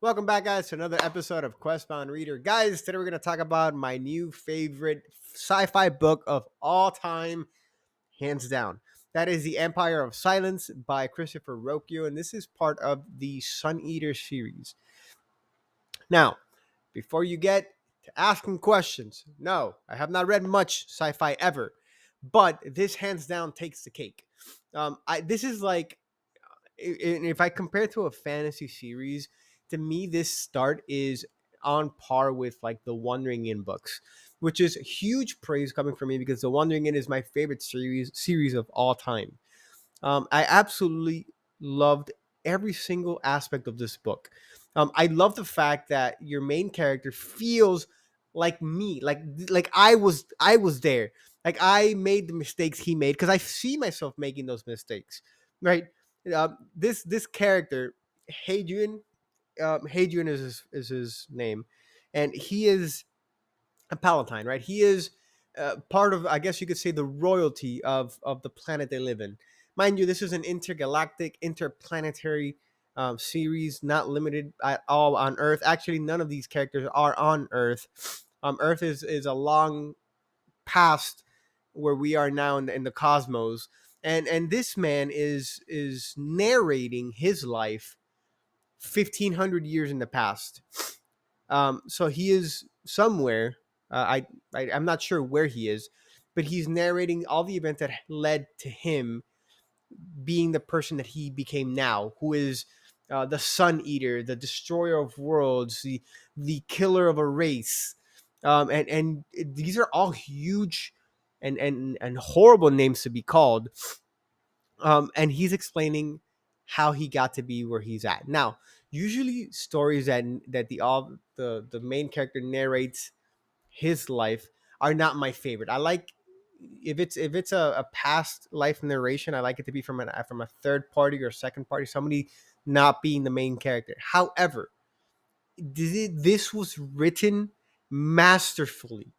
Welcome back, guys, to another episode of Questbound Reader. Guys, today we're going to talk about my new favorite sci fi book of all time, hands down. That is The Empire of Silence by Christopher Rocchio, and this is part of the Sun Eater series. Now, before you get to asking questions, no, I have not read much sci fi ever, but this hands down takes the cake. This is like if I compare it to a fantasy series, to me this start is on par with like the Wandering Inn books, which is huge praise coming from me because the Wandering Inn is my favorite series of all time. I absolutely loved every single aspect of this book. I love the fact that your main character feels like me, like I was there, like I made the mistakes he made because I see myself making those mistakes, right? This character, Hadrian, Hadrian is his name, and he is a Palatine, right? He is part of, I guess you could say, the royalty of the planet they live in. Mind you, this is an intergalactic, interplanetary series, not limited at all on Earth. Actually, none of these characters are on Earth. Earth is a long past where we are now in the cosmos, and this man is narrating his life 1,500 years in the past. So he is somewhere. I'm not sure where he is, but he's narrating all the events that led to him being the person that he became now, who is the Sun Eater, the destroyer of worlds, the killer of a race, and these are all huge and horrible names to be called. And he's explaining how he got to be where he's at now. Usually, stories that the main character narrates his life are not my favorite. I like if it's a past life narration, I like it to be from a third party or second party, somebody not being the main character. However, this was written masterfully.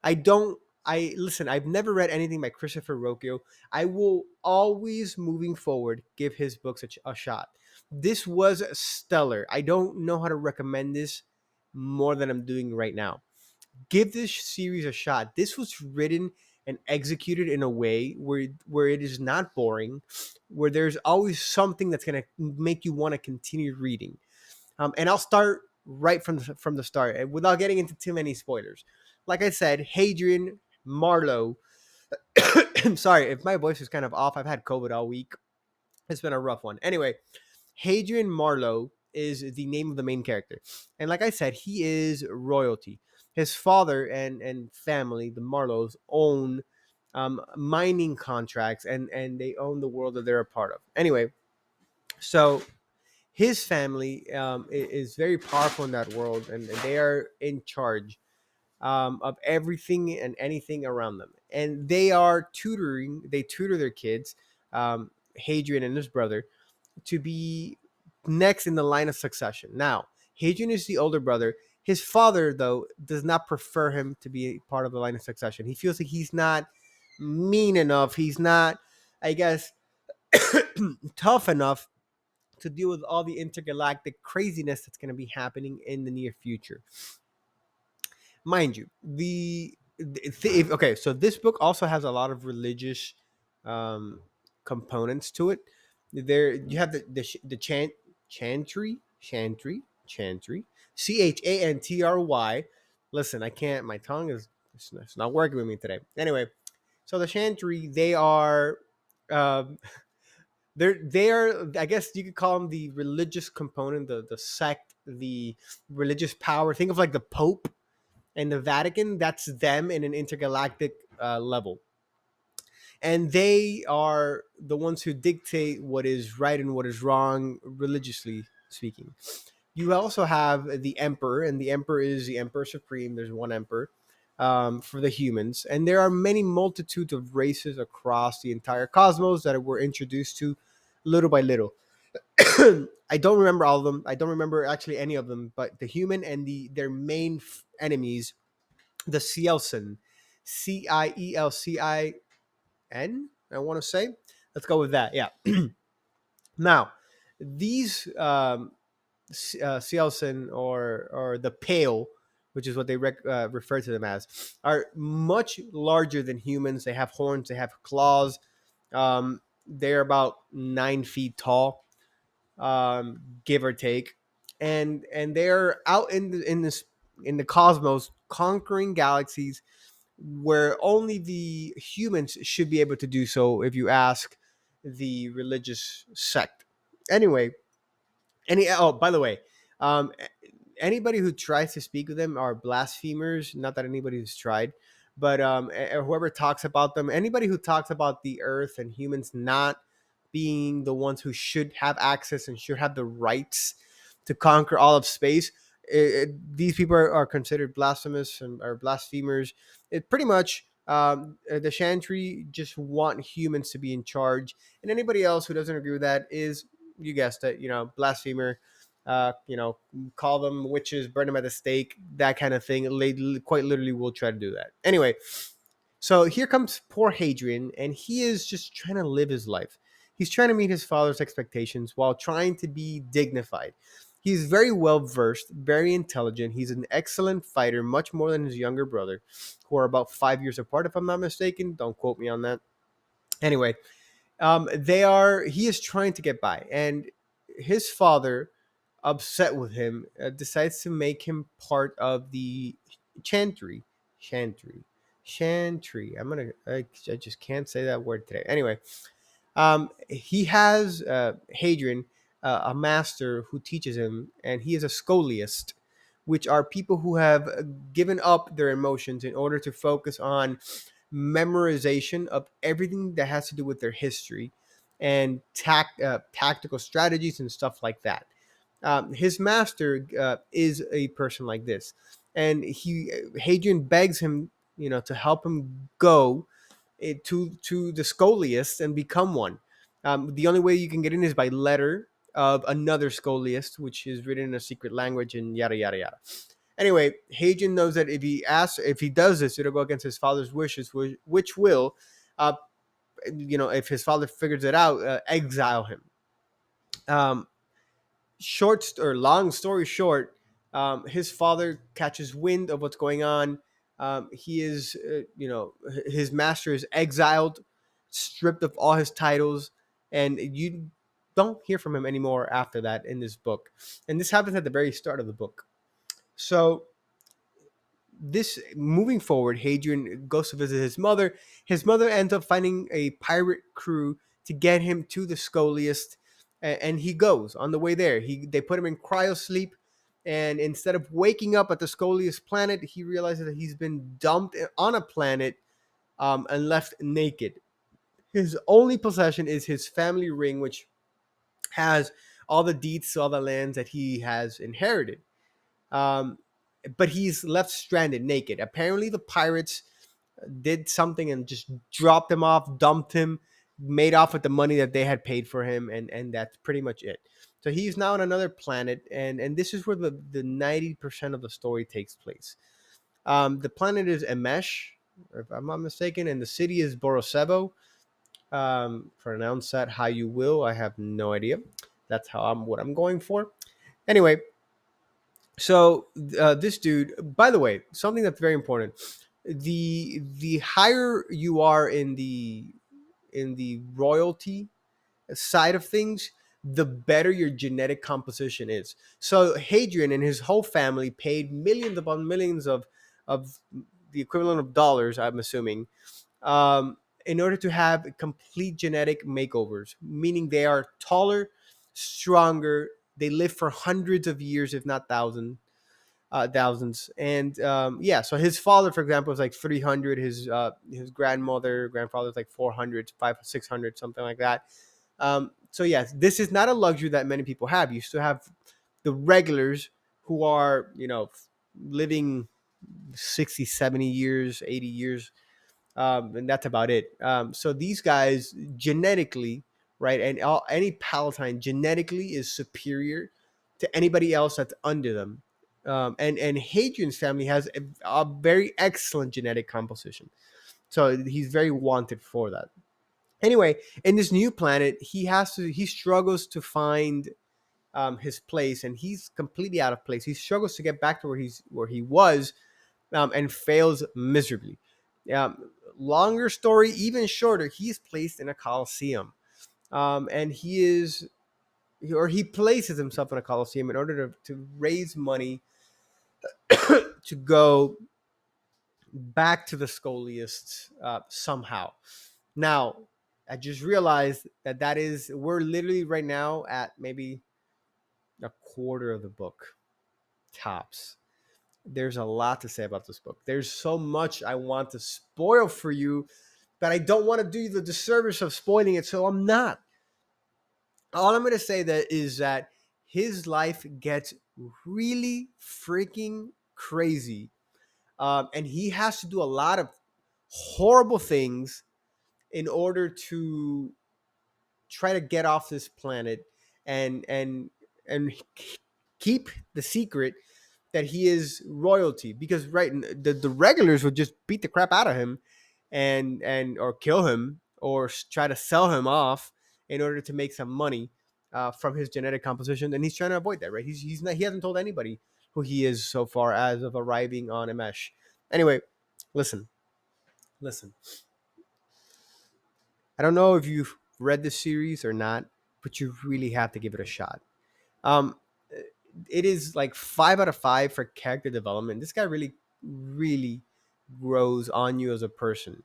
I don't. I listen. I've never read anything by Christopher Rocchio. I will always, moving forward, give his books a shot. This was stellar. I don't know how to recommend this more than I'm doing right now. Give this series a shot. This was written and executed in a way where it is not boring, where there's always something that's gonna make you want to continue reading. And I'll start right from the start without getting into too many spoilers. Like I said, Hadrian Marlowe. I'm sorry if my voice is kind of off. I've had COVID all week. It's been a rough one. Anyway, Hadrian Marlowe is the name of the main character. And like I said, he is royalty. His father and family, the Marlowes, own mining contracts, and they own the world that they're a part of. Anyway, so his family is very powerful in that world, and they are in charge of everything and anything around them. And they tutor their kids, Hadrian and his brother, to be next in the line of succession. Now, Hadrian is the older brother. His father, though, does not prefer him to be part of the line of succession. He feels like he's not mean enough. He's not, I guess, tough enough to deal with all the intergalactic craziness that's going to be happening in the near future. Mind you, okay, so this book also has a lot of religious um, components to it. There you have the chantry, Chantry. Listen, I can't. My tongue is it's not working with me today. Anyway, so the chantry, they are um, they are, I guess you could call them the religious component, the sect, the religious power. Think of like the Pope and the Vatican. That's them in an intergalactic level, and they are the ones who dictate what is right and what is wrong, religiously speaking. You also have the Emperor, and the Emperor is the Emperor Supreme. There's one Emperor for the humans, and there are many multitudes of races across the entire cosmos that were introduced to little by little. I don't remember all of them. I don't remember actually any of them, but the human and their main enemies, the Cielcin, Cielcin. I want to say. Let's go with that. Yeah. Now, these. Sealson or the Pale, which is what they refer to them as, are much larger than humans. They have horns, they have claws. They're about 9 feet tall, give or take, and they're out in the cosmos, conquering galaxies where only the humans should be able to do so. If you ask the religious sect, anyway. Oh, by the way, um, anybody who tries to speak with them are blasphemers. Not that anybody who's tried, but whoever talks about them, anybody who talks about the Earth and humans not being the ones who should have access and should have the rights to conquer all of space, these people are considered blasphemous and are blasphemers. It pretty much. The Chantry just want humans to be in charge, and anybody else who doesn't agree with that is, you guessed it, blasphemer. Call them witches, burn them at the stake, that kind of thing. They quite literally will try to do that. Anyway, so here comes poor Hadrian, and he is just trying to live his life. He's trying to meet his father's expectations while trying to be dignified. He's very well versed, very intelligent. He's an excellent fighter, much more than his younger brother, who are about 5 years apart, if I'm not mistaken. Don't quote me on that. Anyway, he is trying to get by, and his father, upset with him, decides to make him part of the chantry. Chantry. Chantry. I just can't say that word today. Anyway, he has Hadrian, a master who teaches him, and he is a scholiast, which are people who have given up their emotions in order to focus on memorization of everything that has to do with their history and tactical strategies and stuff like that. His master is a person like this, and Hadrian begs him, to help him go to the scholiast and become one. The only way you can get in is by letter of another scholiast, which is written in a secret language, and yada yada yada. Anyway, Hadrian knows that if he does this, it'll go against his father's wishes, which will, uh, if his father figures it out, exile him. Um, Long story short, his father catches wind of what's going on. He is, his master is exiled, stripped of all his titles, and you don't hear from him anymore after that in this book. And this happens at the very start of the book. So this moving forward, Hadrian goes to visit his mother. His mother ends up finding a pirate crew to get him to the scholiast, and he goes on the way there. They put him in cryosleep, and instead of waking up at the scholiast planet, he realizes that he's been dumped on a planet, and left naked. His only possession is his family ring, which has all the deeds to all the lands that he has inherited. Um, but he's left stranded, naked. Apparently, the pirates did something and just dropped him off, dumped him, made off with the money that they had paid for him, and that's pretty much it. So he's now on another planet, and this is where the 90% of the story takes place. The planet is Emesh, if I'm not mistaken, and the city is Borosevo. Pronounce that how you will. I have no idea. That's what I'm going for. Anyway, so this dude, by the way, something that's very important: the higher you are in the royalty side of things, the better your genetic composition is. So Hadrian and his whole family paid millions upon millions of the equivalent of dollars, I'm assuming, in order to have complete genetic makeovers, meaning they are taller, stronger, they live for hundreds of years, if not thousands. And yeah, so his father, for example, is like 300. His grandfather is like 400, 600, something like that. So yes, this is not a luxury that many people have. You still have the regulars who are, living 60, 70 years, 80 years, and that's about it. So these guys genetically, right, and any Palatine genetically is superior to anybody else that's under them. And Hadrian's family has a very excellent genetic composition, so he's very wanted for that. Anyway, in this new planet, he struggles to find his place, and he's completely out of place. He struggles to get back to where he was, and fails miserably. Longer story, even shorter. He's placed in a coliseum, and he places himself in a coliseum in order to raise money to go back to the Scoliasts somehow. Now, I just realized that we're literally right now at maybe a quarter of the book tops. There's a lot to say about this book. There's so much I want to spoil for you, but I don't want to do you the disservice of spoiling it, so I'm not. All I'm going to say that is that his life gets really freaking crazy, and he has to do a lot of horrible things in order to try to get off this planet and keep the secret that he is royalty, because right, the regulars would just beat the crap out of him and or kill him or try to sell him off in order to make some money from his genetic composition, and he's trying to avoid that, right? He's not, he hasn't told anybody who he is so far as of arriving on Emesh. Anyway, listen, listen. I don't know if you've read this series or not, but you really have to give it a shot. Um, it is like 5 out of 5 for character development. This guy really, really grows on you as a person.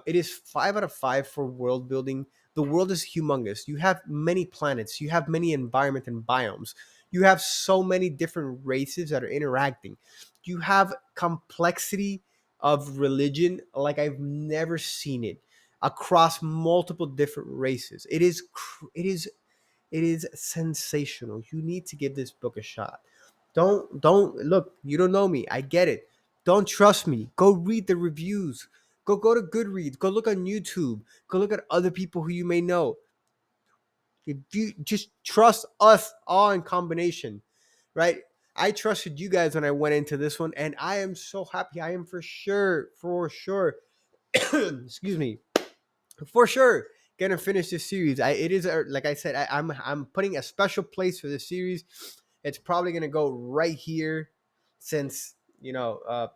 It is 5 out of 5 for world building. The world is humongous. You have many planets. You have many environment and biomes. You have so many different races that are interacting. You have complexity of religion like I've never seen it across multiple different races. It is sensational. You need to give this book a shot. Don't look, you don't know me. I get it. Don't trust me. Go read the reviews. Go to Goodreads. Go look on YouTube. Go look at other people who you may know. If you just trust us all in combination, right? I trusted you guys when I went into this one, and I am so happy. I am for sure, excuse me, for sure gonna finish this series. It is like I said, I'm putting a special place for this series. It's probably gonna go right here, since the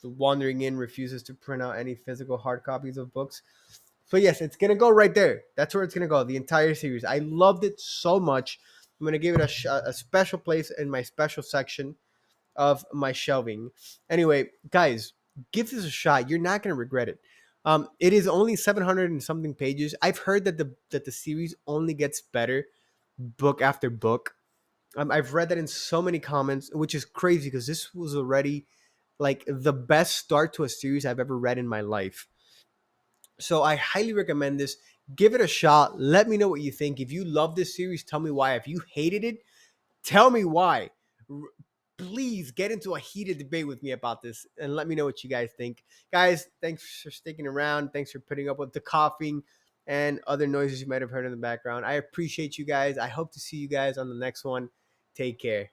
Wandering Inn refuses to print out any physical hard copies of books. So yes, it's gonna go right there. That's where it's gonna go. The entire series. I loved it so much. I'm gonna give it a special place in my special section of my shelving. Anyway, guys, give this a shot. You're not gonna regret it. It is only 700 and something pages. I've heard that the series only gets better book after book. I've read that in so many comments, which is crazy because this was already like the best start to a series I've ever read in my life. So I highly recommend this. Give it a shot. Let me know what you think. If you love this series, tell me why. If you hated it, tell me why. Please get into a heated debate with me about this and let me know what you guys think. Guys, thanks for sticking around. Thanks for putting up with the coughing and other noises you might have heard in the background. I appreciate you guys. I hope to see you guys on the next one. Take care.